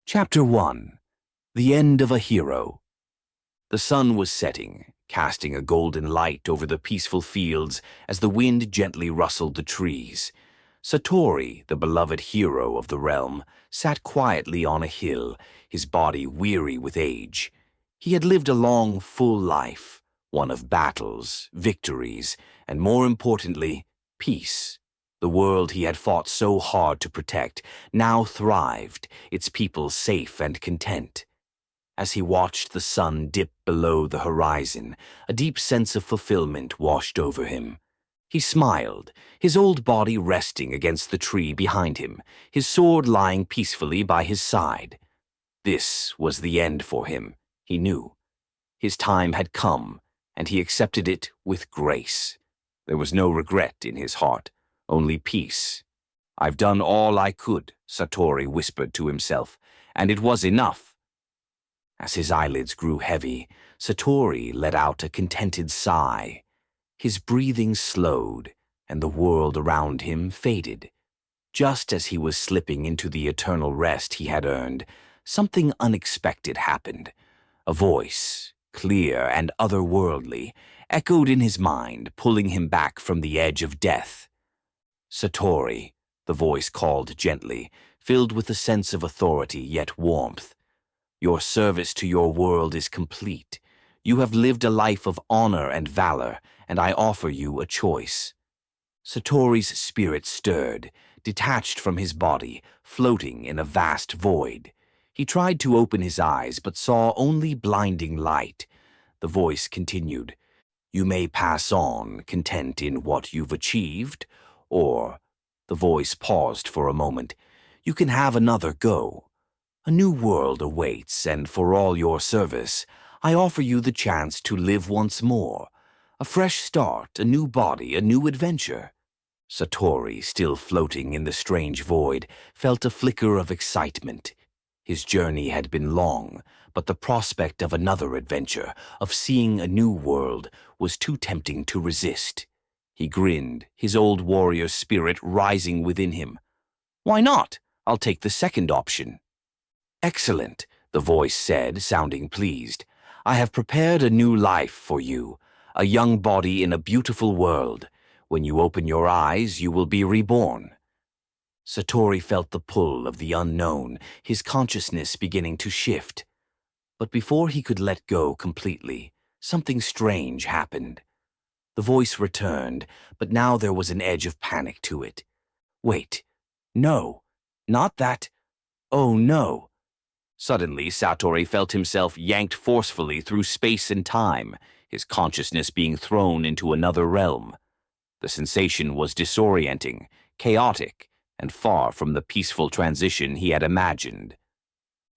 Chapter 1. The End of a Hero. The sun was setting, casting a golden light over the peaceful fields as the wind gently rustled the trees. Satori, the beloved hero of the realm, sat quietly on a hill, his body weary with age. He had lived a long, full life, one of battles, victories, and more importantly, peace. The world he had fought so hard to protect now thrived, its people safe and content. As he watched the sun dip below the horizon, a deep sense of fulfillment washed over him. He smiled, his old body resting against the tree behind him, his sword lying peacefully by his side. This was the end for him, he knew. His time had come, and he accepted it with grace. There was no regret in his heart. Only peace. "I've done all I could," Satori whispered to himself, "and it was enough." As his eyelids grew heavy, Satori let out a contented sigh. His breathing slowed, and the world around him faded. Just as he was slipping into the eternal rest he had earned, something unexpected happened. A voice, clear and otherworldly, echoed in his mind, pulling him back from the edge of death. "Satori," the voice called gently, filled with a sense of authority yet warmth. "Your service to your world is complete. You have lived a life of honor and valor, and I offer you a choice." Satori's spirit stirred, detached from his body, floating in a vast void. He tried to open his eyes, but saw only blinding light. The voice continued, "You may pass on, content in what you've achieved, or," the voice paused for a moment, "you can have another go. A new world awaits, and for all your service, I offer you the chance to live once more. A fresh start, a new body, a new adventure." Satori, still floating in the strange void, felt a flicker of excitement. His journey had been long, but the prospect of another adventure, of seeing a new world, was too tempting to resist. He grinned, his old warrior spirit rising within him. "Why not? I'll take the second option." "Excellent," the voice said, sounding pleased. "I have prepared a new life for you, a young body in a beautiful world. When you open your eyes, you will be reborn." Satori felt the pull of the unknown, his consciousness beginning to shift. But before he could let go completely, something strange happened. The voice returned, but now there was an edge of panic to it. "Wait. No. Not that. Oh, no." Suddenly, Satori felt himself yanked forcefully through space and time, his consciousness being thrown into another realm. The sensation was disorienting, chaotic, and far from the peaceful transition he had imagined.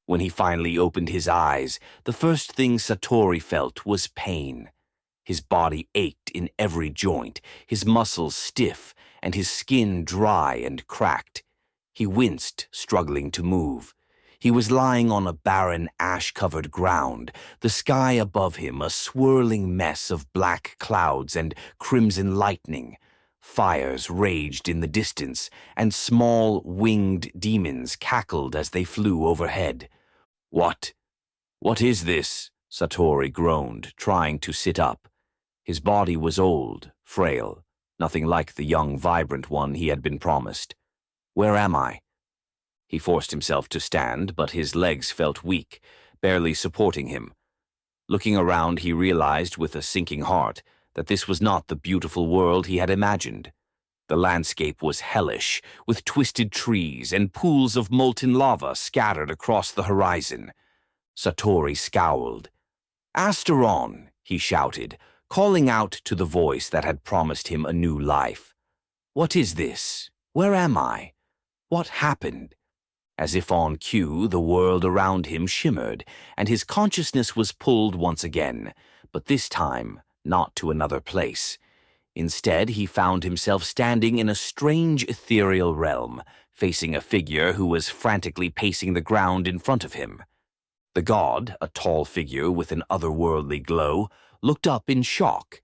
When he finally opened his eyes, the first thing Satori felt was pain. His body ached in every joint, his muscles stiff, and his skin dry and cracked. He winced, struggling to move. He was lying on a barren, ash-covered ground, the sky above him a swirling mess of black clouds and crimson lightning. Fires raged in the distance, and small, winged demons cackled as they flew overhead. What is this?" Satori groaned, trying to sit up. His body was old, frail, nothing like the young, vibrant one he had been promised. "Where am I?" He forced himself to stand, but his legs felt weak, barely supporting him. Looking around, he realized with a sinking heart that this was not the beautiful world he had imagined. The landscape was hellish, with twisted trees and pools of molten lava scattered across the horizon. Satori scowled. "Asteron," he shouted, calling out to the voice that had promised him a new life. "What is this? Where am I? What happened?" As if on cue, the world around him shimmered, and his consciousness was pulled once again, but this time not to another place. Instead, he found himself standing in a strange ethereal realm, facing a figure who was frantically pacing the ground in front of him. The god, a tall figure with an otherworldly glow, looked up in shock.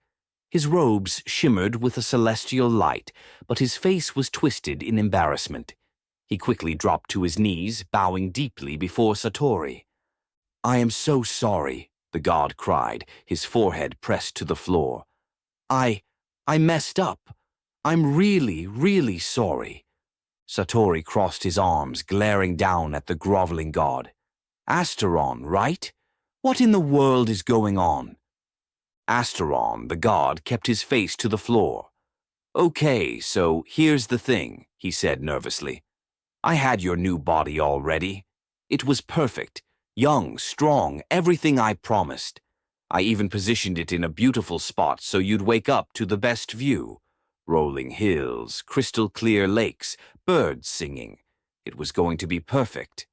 His robes shimmered with a celestial light, but his face was twisted in embarrassment. He quickly dropped to his knees, bowing deeply before Satori. "I am so sorry," the god cried, his forehead pressed to the floor. I messed up. I'm really, really sorry." Satori crossed his arms, glaring down at the groveling god. "Asteron, right? What in the world is going on?" Asteron, the god, kept his face to the floor. "Okay, so here's the thing," he said nervously. "I had your new body already. It was perfect, young, strong, everything I promised. I even positioned it in a beautiful spot so you'd wake up to the best view. Rolling hills, crystal clear lakes, birds singing. It was going to be perfect."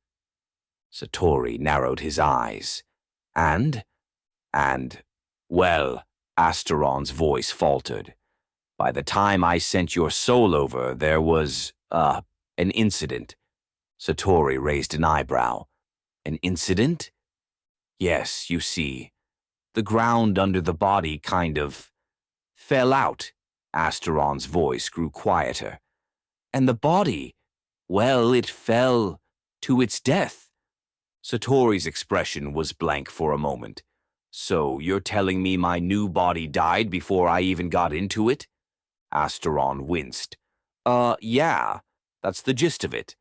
Satori narrowed his eyes. And, well, Asteron's voice faltered. "By the time I sent your soul over, there was, an incident." Satori raised an eyebrow. "An incident?" "Yes, you see. The ground under the body kind of fell out." Asteron's voice grew quieter. "And the body, well, it fell to its death." Satori's expression was blank for a moment. "So you're telling me my new body died before I even got into it?" Asteron winced. Yeah, that's the gist of it.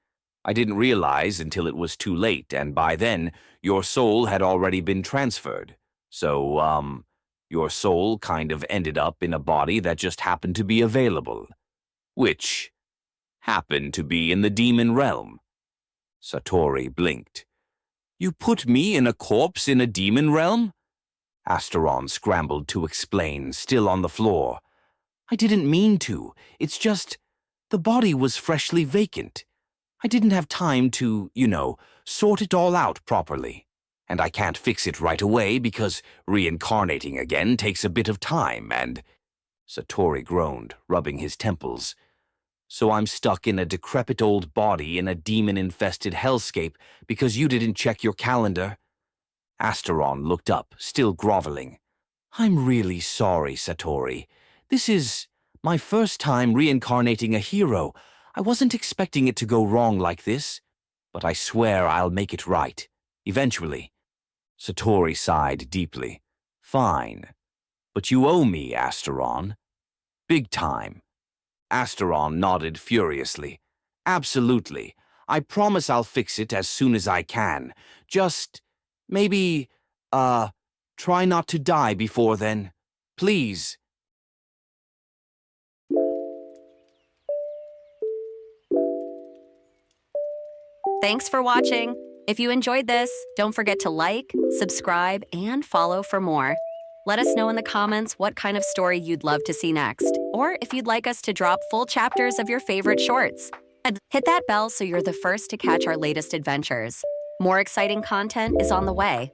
I didn't realize until it was too late, and by then, your soul had already been transferred. So, your soul kind of ended up in a body that just happened to be available. Which happened to be in the demon realm." Satori blinked. "You put me in a corpse in a demon realm?" Asteron scrambled to explain, still on the floor. "I didn't mean to. It's just, the body was freshly vacant. I didn't have time to, sort it all out properly. And I can't fix it right away because reincarnating again takes a bit of time and—" Satori groaned, rubbing his temples. "So I'm stuck in a decrepit old body in a demon-infested hellscape because you didn't check your calendar?" Asteron looked up, still groveling. "I'm really sorry, Satori. This is my first time reincarnating a hero. I wasn't expecting it to go wrong like this, but I swear I'll make it right, eventually." Satori sighed deeply. "Fine. But you owe me, Asteron. Big time." Asteron nodded furiously. "Absolutely. I promise I'll fix it as soon as I can. Just, maybe, try not to die before then. Please." Thanks for watching. If you enjoyed this, don't forget to like, subscribe, and follow for more. Let us know in the comments what kind of story you'd love to see next, or if you'd like us to drop full chapters of your favorite shorts. And hit that bell so you're the first to catch our latest adventures. More exciting content is on the way.